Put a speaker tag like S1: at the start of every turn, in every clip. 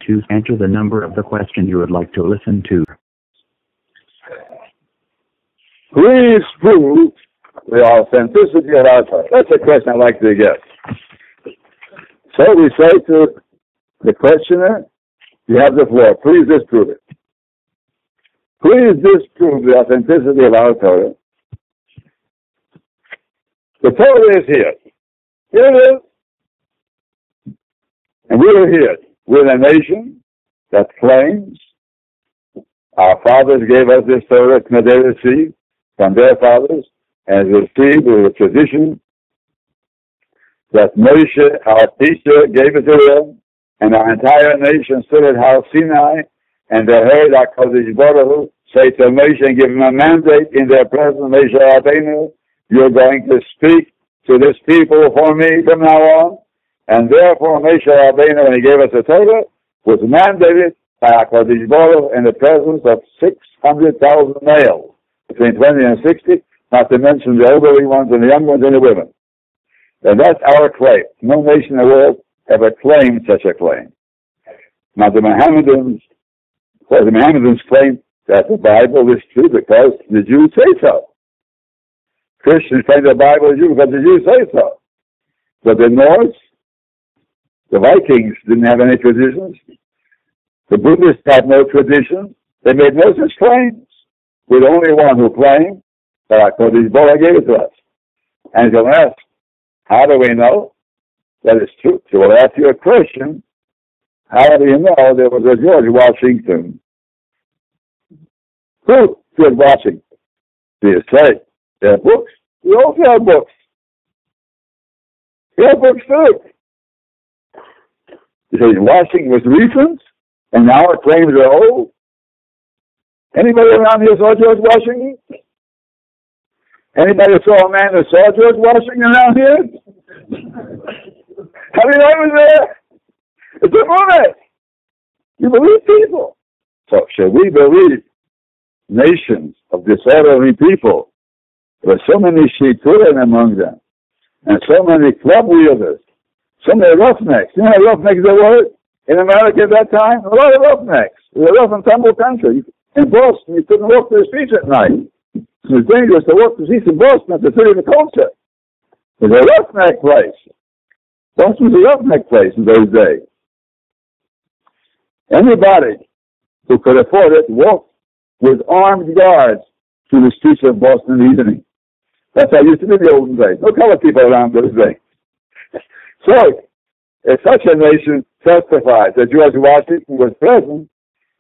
S1: to enter the number of the question you would like to listen to.
S2: Please prove the authenticity of our Torah. That's a question I'd like to get. So we say to the questioner, you have the floor. Please disprove it. Please disprove the authenticity of our Torah. The Torah is here. Here it is. And we are here. We're a nation that claims our fathers gave us this Torah that they received from their fathers, and received with a tradition that Moshe, our teacher, gave it to them, and our entire nation stood at Har Sinai, and they heard HaKadosh Baruch Hu say to Moshe and give him a mandate in their presence, Moshe Rabbeinu, you're going to speak to this people for me from now on. And therefore, Moshe Rabbeinu, when he gave us the Torah, was mandated by HaKadosh Baruch Hu in the presence of 600,000 males, between 20 and 60, not to mention the elderly ones and the young ones and the women. And that's our claim. No nation in the world ever claimed such a claim. Now the Mohammedans claim that the Bible is true because the Jews say so. Christians claim the Bible is true because the Jews say so. But the Norse, the Vikings didn't have any traditions. The Buddhists had no traditions. They made no such claims. We're the only one who claimed that HaKadosh Baruch Hu gave it to us. And you'll ask, how do we know that it's true? So we'll ask you a question. How do you know there was a George Washington? Who? George Washington. Do you say there are books? We also have books. We have books too. You say Washington was recent, and now our claims are old? Anybody around here saw George Washington? Anybody saw a man that saw George Washington around here? How do you know he was there? It's a movement. You believe people. So should we believe nations of disorderly people? There were so many shiturim among them, and so many club wielders, so many roughnecks. You know what roughnecks there were in America at that time? A lot of roughnecks. It was a rough and tumble country. In Boston, you couldn't walk to the streets at night. It was dangerous to walk to the streets in Boston at the city of the culture. It was a roughneck place. Boston was a roughneck place in those days. Anybody who could afford it walked with armed guards through the streets of Boston in the evening. That's how it used to be in the olden days. No colored people around those days. So, if such a nation testifies that George Washington was present,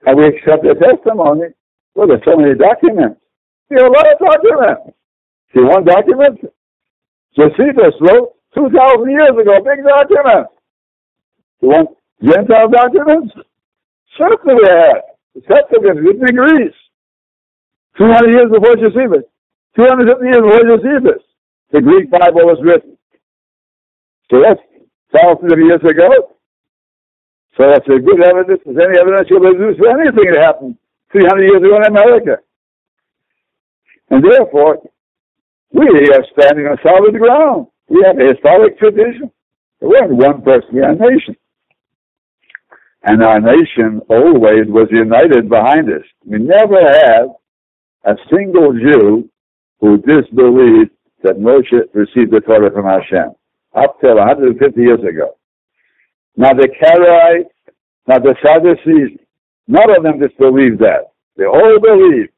S2: and we accept their testimony, well, there's so many documents. You have a lot of documents. See one document? Josephus wrote 2,000 years ago, big document. You want Gentile documents? Certainly we have. The Septuagint written in Greece. 200 years before Josephus. 250 years before Josephus. The Greek Bible was written. So that's thousands of years ago. So that's as good evidence as any evidence you'll produce for anything that happened 300 years ago in America. And therefore, we are standing on solid ground. We have a historic tradition. We weren't one person, we are a nation. And our nation always was united behind us. We never had a single Jew who disbelieved that Moshe received the Torah from Hashem, up till 150 years ago. Now the Karaites, now the Sadducees, none of them disbelieved that. They all believed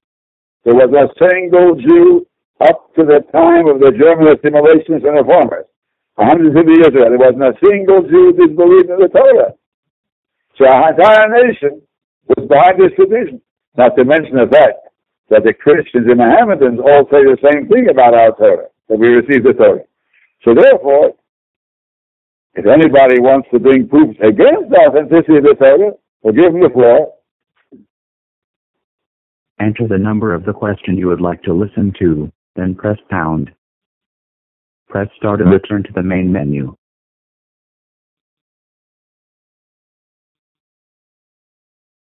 S2: there was a single Jew up to the time of the German assimilations and reformers. 150 years ago, there wasn't a single Jew who disbelieved in the Torah. So our entire nation was behind this tradition. Not to mention the fact that the Christians and Mohammedans all say the same thing about our Torah, that we received the Torah. So therefore, if anybody wants to bring proofs against the authenticity of the Torah, we'll give them the floor.
S1: Enter the number of the question you would like to listen to, then press pound. Press start and return to the main menu.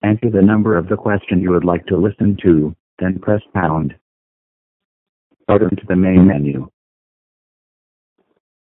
S1: Enter the number of the question you would like to listen to, then press pound. Start into the main menu.